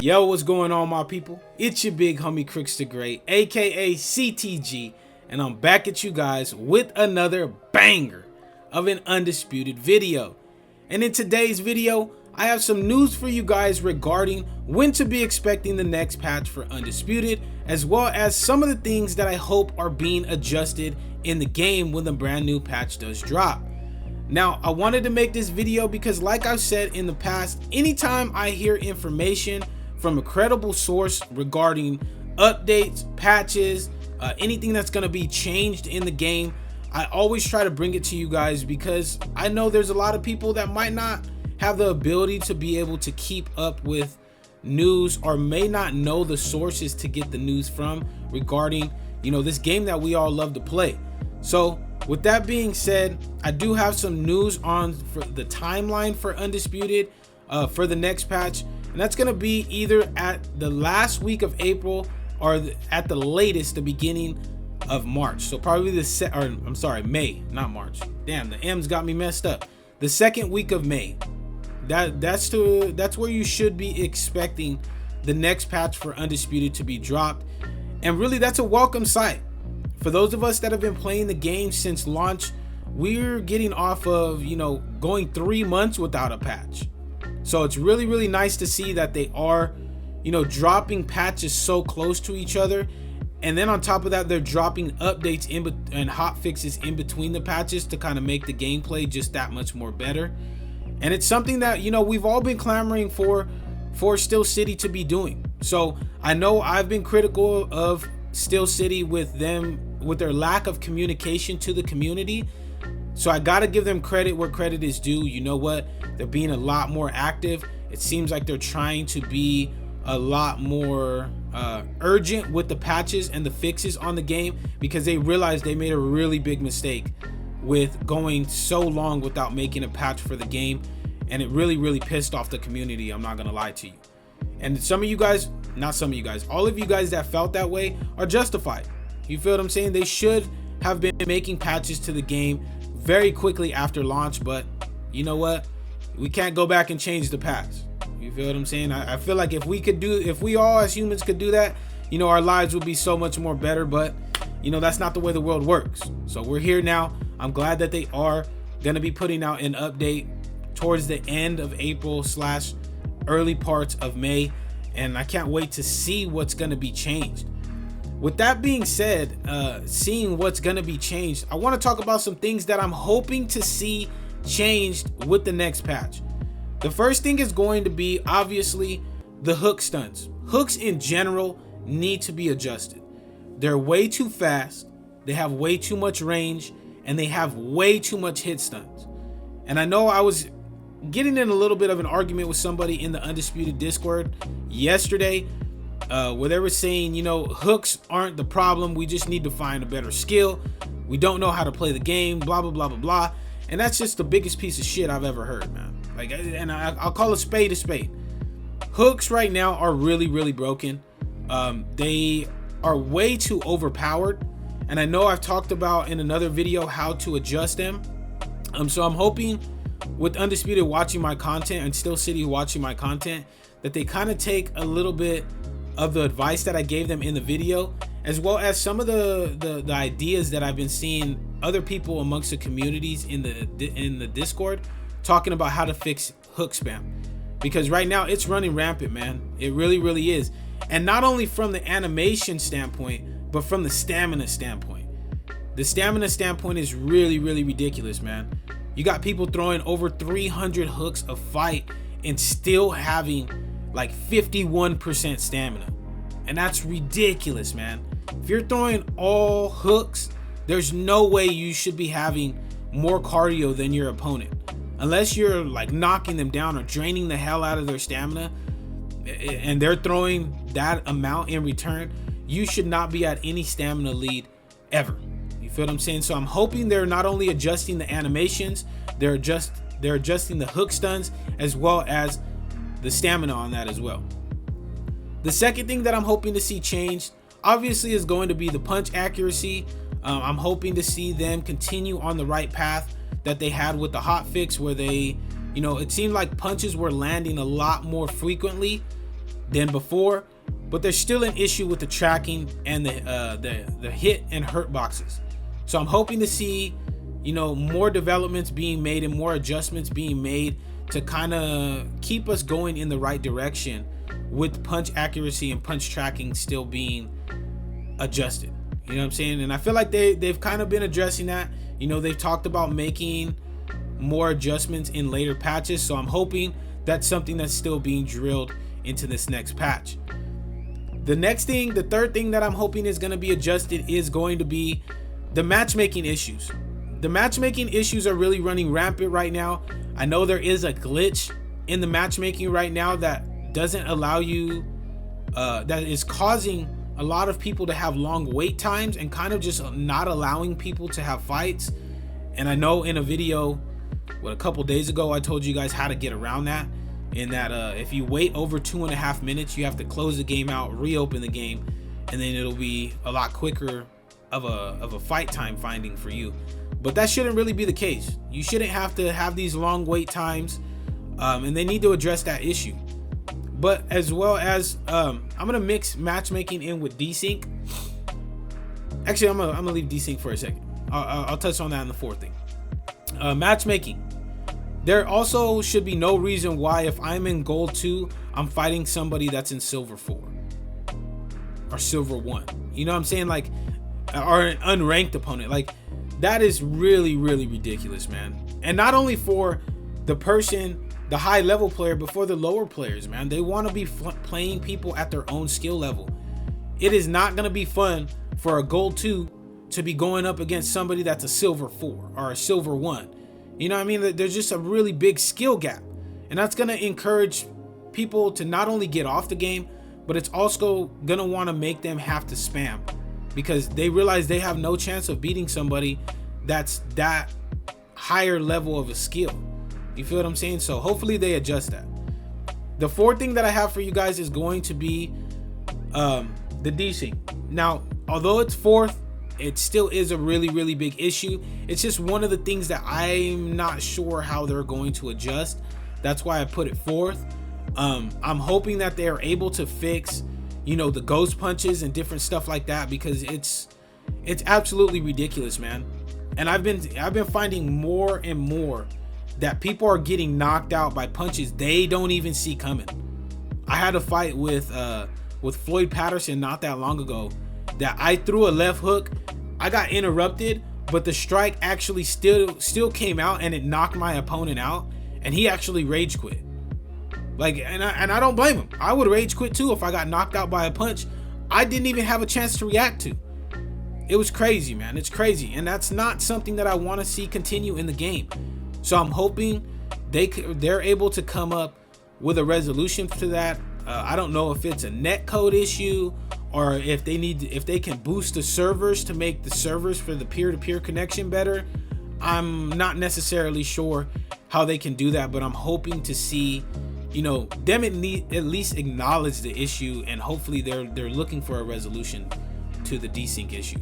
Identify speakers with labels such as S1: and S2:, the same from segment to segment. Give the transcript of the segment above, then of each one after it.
S1: Yo, what's going on, my people? It's your big homie Crooks the Great, aka CTG, and I'm back at you guys with another banger of an Undisputed video. And in today's video, I have some news for you guys regarding when to be expecting the next patch for Undisputed, as well as some of the things that I hope are being adjusted in the game when the brand new patch does drop. Now, I wanted to make this video because, like I've said in the past, anytime I hear information from a credible source regarding updates, patches, anything that's going to be changed in the game, I always try to bring it to you guys because I know there's a lot of people that might not have the ability to be able to keep up with news, or may not know the sources to get the news from regarding, this game that we all love to play. So with that being said, I do have some news on for the timeline for Undisputed for the next patch, and that's going to be either at the last week of April or at the latest the beginning of March. So probably May, not March. Damn, the M's got me messed up. The second week of May. That's where you should be expecting the next patch for Undisputed to be dropped. And really, that's a welcome sight. For those of us that have been playing the game since launch, we're getting off of, going 3 months without a patch. So it's really, really nice to see that they are, dropping patches so close to each other. And then on top of that, they're dropping updates and hot fixes in between the patches to kind of make the gameplay just that much more better. And it's something that, we've all been clamoring for Steel City to be doing. So I know I've been critical of Steel City with their lack of communication to the community. So I got to give them credit where credit is due. You know what? They're being a lot more active. It seems like they're trying to be a lot more urgent with the patches and the fixes on the game, because they realized they made a really big mistake with going so long without making a patch for the game, and it really pissed off the community. I'm not gonna lie to you. And all of you guys that felt that way are justified. You feel what I'm saying? They should have been making patches to the game very quickly after launch, but you know what? We can't go back and change the past. You feel what I'm saying? I feel like if we all as humans could do that, our lives would be so much more better, but that's not the way the world works. So we're here now. I'm glad that they are going to be putting out an update towards the end of April / early parts of May, and I can't wait to see what's going to be changed. With that being said, seeing what's going to be changed, I want to talk about some things that I'm hoping to see changed with the next patch. The first thing is going to be, obviously, the hook stunts. Hooks in general need to be adjusted. They're way too fast, they have way too much range, and they have way too much hit stunts. And I know I was getting in a little bit of an argument with somebody in the Undisputed Discord yesterday, where they were saying, hooks aren't the problem, we just need to find a better skill. We don't know how to play the game, blah, blah, blah, blah, blah. And that's just the biggest piece of shit I've ever heard, man. I'll call a spade a spade. Hooks right now are really broken. They are way too overpowered. And I know I've talked about in another video how to adjust them. So I'm hoping with Undisputed watching my content and Steel City watching my content that they kind of take a little bit of the advice that I gave them in the video, as well as some of the ideas that I've been seeing other people amongst the communities in the Discord talking about how to fix hook spam, because right now it's running rampant, man. It really is. And not only from the animation standpoint, but from the stamina standpoint. The stamina standpoint is really ridiculous, man. You got people throwing over 300 hooks a fight and still having like 51% stamina, and that's ridiculous, man. If you're throwing all hooks, there's no way you should be having more cardio than your opponent, unless you're like knocking them down or draining the hell out of their stamina, and they're throwing that amount in return. You should not be at any stamina lead ever. You feel what I'm saying? So I'm hoping they're not only adjusting the animations, they're adjusting the hook stuns as well as the stamina on that as well. The second thing that I'm hoping to see changed, obviously, is going to be the punch accuracy. I'm hoping to see them continue on the right path that they had with the hotfix, where they, it seemed like punches were landing a lot more frequently than before, but there's still an issue with the tracking and the hit and hurt boxes. So I'm hoping to see, you know, more developments being made and more adjustments being made to kind of keep us going in the right direction, with punch accuracy and punch tracking still being adjusted. You know what I'm saying? And I feel like they've kind of been addressing that. You know, they've talked about making more adjustments in later patches, so I'm hoping that's something that's still being drilled into this next patch. The third thing that I'm hoping is going to be adjusted is going to be the matchmaking issues. The matchmaking issues are really running rampant right now. I know there is a glitch in the matchmaking right now that doesn't allow you, that is causing a lot of people to have long wait times and kind of just not allowing people to have fights. And I know in a video, a couple days ago, I told you guys how to get around that. In that if you wait over 2.5 minutes, you have to close the game out, reopen the game, and then it'll be a lot quicker of a fight time finding for you. But that shouldn't really be the case. You shouldn't have to have these long wait times, and they need to address that issue. But as well as I'm gonna mix matchmaking in with desync. Actually, I'm gonna leave desync for a second. I'll touch on that in the fourth thing. Matchmaking. There also should be no reason why, if I'm in gold 2, I'm fighting somebody that's in silver 4 or silver 1. You know what I'm saying? Like, or an unranked opponent. Like, that is really, really ridiculous, man. And not only for the person, the high level player, but for the lower players, man. They want to be playing people at their own skill level. It is not going to be fun for a gold 2 to be going up against somebody that's a silver 4 or a silver 1. You know what I mean? There's just a really big skill gap. And that's going to encourage people to not only get off the game, but it's also going to want to make them have to spam, because they realize they have no chance of beating somebody that's that higher level of a skill. You feel what I'm saying? So hopefully they adjust that. The fourth thing that I have for you guys is going to be the desync. Now, although it's fourth, it still is a really, really big issue. It's just one of the things that I'm not sure how they're going to adjust. That's why I put it fourth. I'm hoping that they are able to fix, you know, the ghost punches and different stuff like that, because it's absolutely ridiculous, man. And I've been finding more and more that people are getting knocked out by punches they don't even see coming. I had a fight with Floyd Patterson not that long ago that I threw a left hook. I got interrupted, but the strike actually still came out and it knocked my opponent out, and he actually rage quit. Like, and I don't blame him. I would rage quit too if I got knocked out by a punch I didn't even have a chance to react to. It was crazy, man. It's crazy, and that's not something that I want to see continue in the game. So I'm hoping they're able to come up with a resolution to that. I don't know if it's a net code issue, or if they can boost the servers to make the servers for the peer-to-peer connection better. I'm not necessarily sure how they can do that, but I'm hoping to see, you know, them at least acknowledge the issue, and hopefully they're looking for a resolution to the desync issue.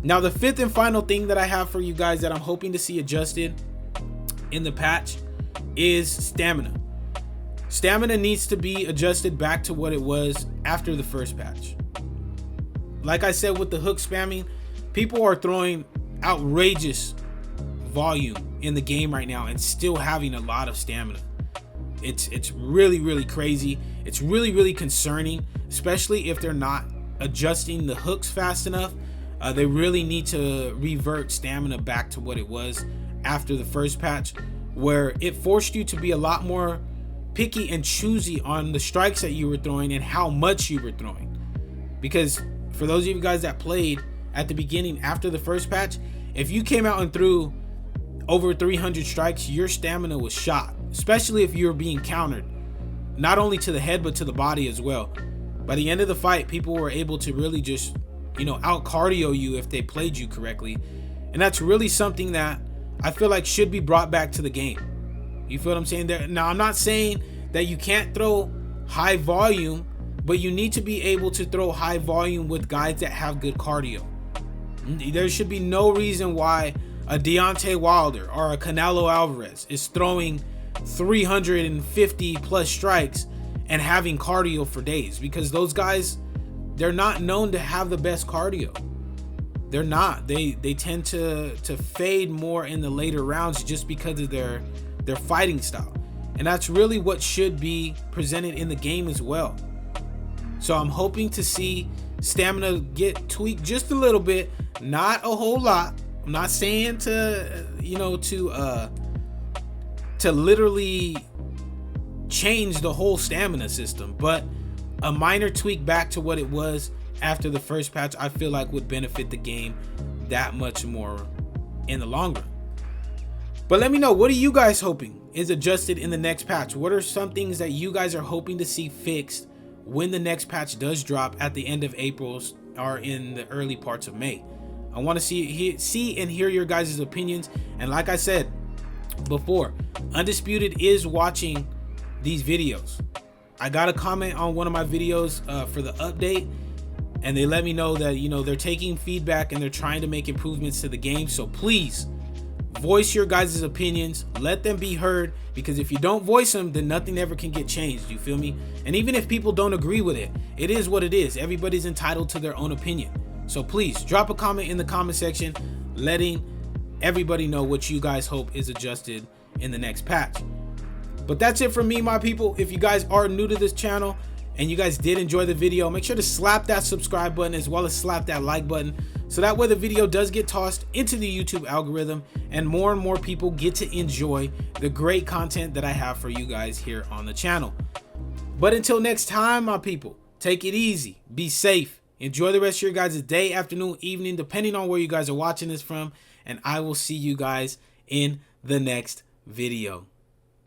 S1: Now, the fifth and final thing that I have for you guys that I'm hoping to see adjusted in the patch is stamina. Stamina needs to be adjusted back to what it was after the first patch. Like I said, with the hook spamming, people are throwing outrageous volume in the game right now and still having a lot of stamina. It's really, really crazy. It's really, really concerning, especially if they're not adjusting the hooks fast enough. They really need to revert stamina back to what it was after the first patch, where it forced you to be a lot more picky and choosy on the strikes that you were throwing and how much you were throwing. Because for those of you guys that played at the beginning after the first patch, if you came out and threw over 300 strikes, your stamina was shot, especially if you were being countered, not only to the head but to the body as well. By the end of the fight, people were able to really just, you know, out cardio you if they played you correctly. And that's really something that I feel like should be brought back to the game. You feel what I'm saying there? Now, I'm not saying that you can't throw high volume, but you need to be able to throw high volume with guys that have good cardio. There should be no reason why a Deontay Wilder or a Canelo Alvarez is throwing 350 plus strikes and having cardio for days, because those guys, they're not known to have the best cardio. They're not. They tend to fade more in the later rounds just because of their fighting style. And that's really what should be presented in the game as well. So I'm hoping to see stamina get tweaked just a little bit, not a whole lot. I'm not saying to, you know, to literally change the whole stamina system, but a minor tweak back to what it was after the first patch, I feel like would benefit the game that much more in the long run. But let me know, what are you guys hoping is adjusted in the next patch? What are some things that you guys are hoping to see fixed when the next patch does drop at the end of April or in the early parts of May? I want to see and hear your guys' opinions. And like I said before, Undisputed is watching these videos. I got a comment on one of my videos for the update, and they let me know that, you know, they're taking feedback and they're trying to make improvements to the game. So please voice your guys' opinions, let them be heard, because if you don't voice them, then nothing ever can get changed. You feel me? And even if people don't agree with it, it is what it is. Everybody's entitled to their own opinion. So please drop a comment in the comment section, letting everybody know what you guys hope is adjusted in the next patch. But that's it from me, my people. If you guys are new to this channel and you guys did enjoy the video, make sure to slap that subscribe button as well as slap that like button, so that way the video does get tossed into the YouTube algorithm and more people get to enjoy the great content that I have for you guys here on the channel. But until next time, my people, take it easy, be safe, enjoy the rest of your guys' day, afternoon, evening, depending on where you guys are watching this from, and I will see you guys in the next video.